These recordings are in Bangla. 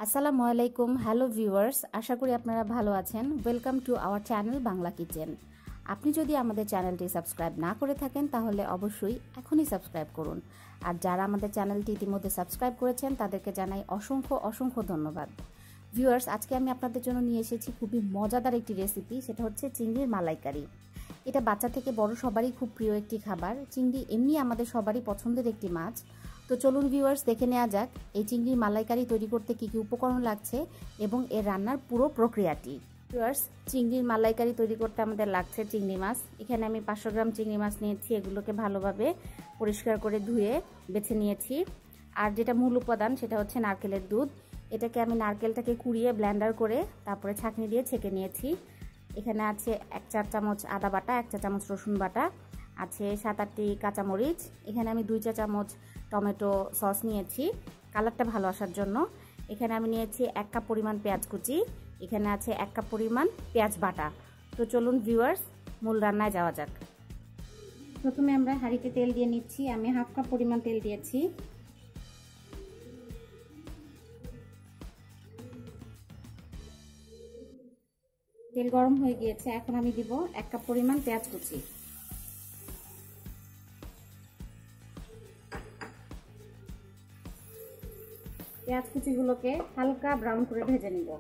আসসালামু আলাইকুম। হ্যালো ভিউয়ার্স, আশা করি আপনারা ভালো আছেন। Welcome to our channel Bangla kitchen. আপনি যদি আমাদের চ্যানেলটি সাবস্ক্রাইব না করে থাকেন তাহলে অবশ্যই এখনই সাবস্ক্রাইব করুন। আর যারা আমাদের চ্যানেলটি ইতিমধ্যে সাবস্ক্রাইব করেছেন তাদেরকে জানাই অসংখ্য অসংখ্য ধন্যবাদ। ভিউয়ার্স, আজকে আমি আপনাদের জন্য নিয়ে এসেছি খুবই মজাদার একটি রেসিপি, সেটা হচ্ছে চিংড়ির মালাইকারি। এটা বাচ্চা থেকে বড় সবারই খুব প্রিয় একটি খাবার। চিংড়ি এমনি আমাদের সবারই পছন্দের একটি মাছ। তো চলুন ভিউয়ার্স, দেখে নেওয়া যাক এই চিংড়ির মালাইকারি তৈরি করতে কী কী উপকরণ লাগছে এবং এর রান্নার পুরো প্রক্রিয়াটি। ভিউয়ার্স, চিংড়ির মালাইকারি তৈরি করতে আমাদের লাগছে চিংড়ি মাছ। এখানে আমি 500 গ্রাম চিংড়ি মাছ নিয়েছি। এগুলোকে ভালোভাবে পরিষ্কার করে ধুয়ে বেছে নিয়েছি। আর যেটা মূল উপাদান সেটা হচ্ছে নারকেলের দুধ। এটাকে আমি নারকেলটাকে কুড়িয়ে ব্লেন্ডার করে তারপরে ছাঁকনি দিয়ে ছেঁকে নিয়েছি। এখানে আছে 1 চা চামচ আদা বাটা, 1 চা চামচ রসুন বাটা, আছে 7-8টি কাঁচামরিচ। এখানে আমি 2 চা চামচ টমেটো সস নিয়েছি কালারটা ভালো আসার জন্য। এখানে আমি নিয়েছি 1 কাপ পরিমাণ পেঁয়াজ কুচি। এখানে আছে 1 কাপ পরিমাণ পেঁয়াজ বাটা। তো চলুন ভিউয়ার্স, মূল রান্নায় যাওয়া যাক। প্রথমে আমরা হাঁড়িতে তেল দিয়ে নিচ্ছি। আমি 1/2 কাপ পরিমাণ তেল দিয়েছি। তেল গরম হয়ে গিয়েছে। এখন আমি দিব 1 কাপ পরিমাণ পেঁয়াজ কুচি। পেঁয়াজ কুচিগুলোকে হালকা ব্রাউন করে ভেজে নিব।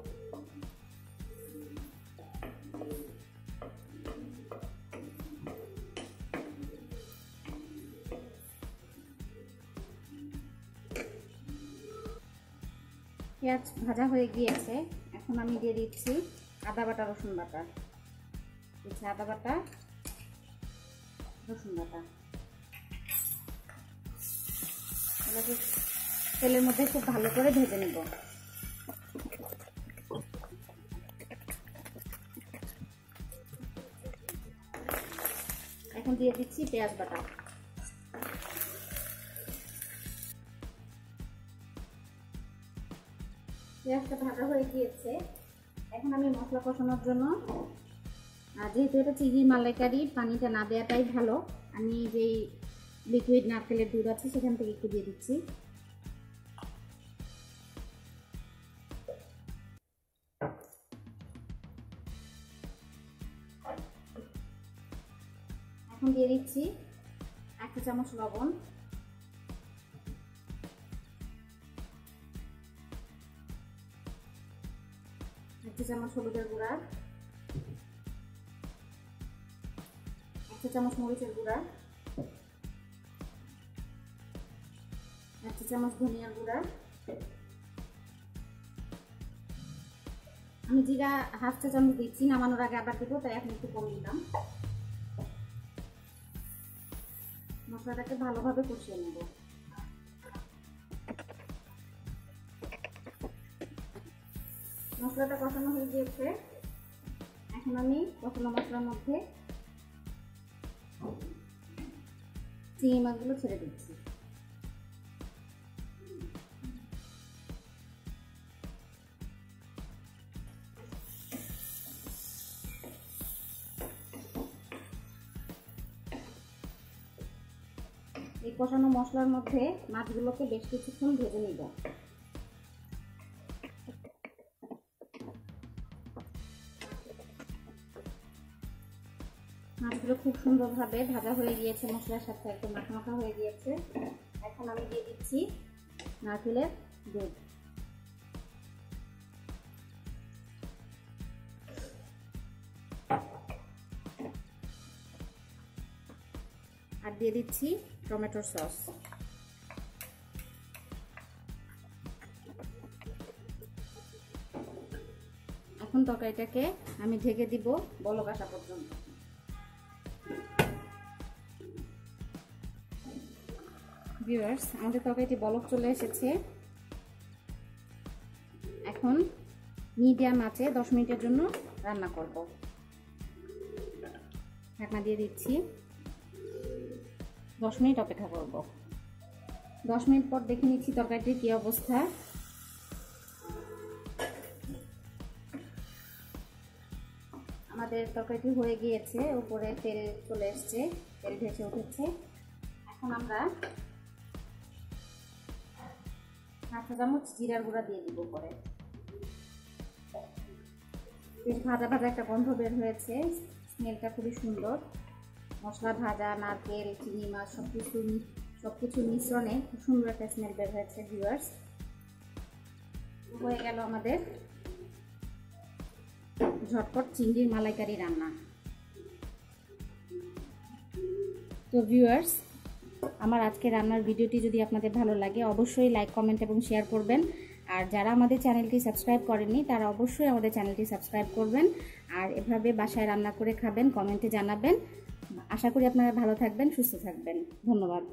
পেঁয়াজ ভাজা হয়ে গিয়েছে। এখন আমি দিয়ে দিচ্ছি আদা বাটা, রসুন বাটা। আদা বাটা, রসুন বাটা এগুলোকে তেলের মধ্যে খুব ভালো করে ভেজে নেব। এখন দিয়ে দিচ্ছি পেঁয়াজ বাটা। পেঁয়াজটা ভাজা হয়ে গিয়েছে। এখন আমি মশলা কষানোর জন্য, যেহেতু এটা চিংড়ি মালাইকারি, পানিটা না দেওয়াটাই ভালো, আমি যেই লিকুইড নারকেলের দুধ আছে সেখান থেকে একটু দিয়ে দিচ্ছি। এখন দিয়ে দিচ্ছি 1 চা চামচ লবণ, 1 চা চামচ হলুদের গুঁড়া, 1 চা চামচ মরিচের গুঁড়া, 1 চা চামচ ধনিয়ার গুঁড়া। আমি জিরা 1/2 চা চামচ দিচ্ছি, নামানোর আগে আবার দিব, তাই এখন একটু কম দিলাম। মশলাটাকে ভালোভাবে কষিয়ে নেব। মশলাটা কষানো হয়ে গিয়েছে। এখন আমি কষানো মশলার মধ্যে চিংড়ি মাছগুলো ছেড়ে দিচ্ছি। এই কষানো মশলার মধ্যে মাছগুলোকে বেশ কিছুক্ষণ ভেজে নিব। মাছগুলো খুব সুন্দরভাবে ভাজা হয়ে গিয়েছে, মশলার সাথে একদম মাখা মাখা হয়ে গিয়েছে। এখন আমি দিয়ে দিচ্ছি নারকেলের দুধ। আর দিয়ে দিচ্ছি টমেটোর সস। এখন তরকারিটাকে আমি ঢেকে দিব বলক আসা পর্যন্ত। ভিউয়ার্স, আমাদের তরকারিটি বলক চলে এসেছে। এখন মিডিয়াম আঁচে 10 মিনিটের জন্য রান্না করব। ঢাকনা দিয়ে দিচ্ছি। 10 মিনিট অপেক্ষা করব। 10 মিনিট পর দেখে নিচ্ছি তরকারিটির কি অবস্থা। আমাদের তরকারিটি হয়ে গিয়েছে, উপরে তেল চলে এসছে, তেল ভেসে উঠেছে। এখন আমরা 1/2 চা চামচ জিরার গুঁড়া দিয়ে দিব পরে। বেশ ভাজা ভাজা একটা গন্ধ বের হয়েছে, স্মেলটা খুবই সুন্দর। মশলা ভাজা, নারকেল, চিংড়ি মাছ সবকিছু মিশ্রণে খুব সুন্দর একটা স্মেল বের হয়েছে ভিউয়ার্স। হয়ে গেল আমাদের ঝটপট চিংড়ির মালাইকারি রান্না। তো ভিউয়ার্স, আমার আজকে রান্নার ভিডিওটি যদি আপনাদের ভালো লাগে অবশ্যই লাইক, কমেন্ট এবং শেয়ার করবেন। আর যারা আমাদের চ্যানেলটি সাবস্ক্রাইব করেননি তারা অবশ্যই আমাদের চ্যানেলটি সাবস্ক্রাইব করবেন। আর এভাবে বাসায় রান্না করে খাবেন, কমেন্টে জানাবেন। আশা করি আপনারা ভালো থাকবেন, সুস্থ থাকবেন। ধন্যবাদ।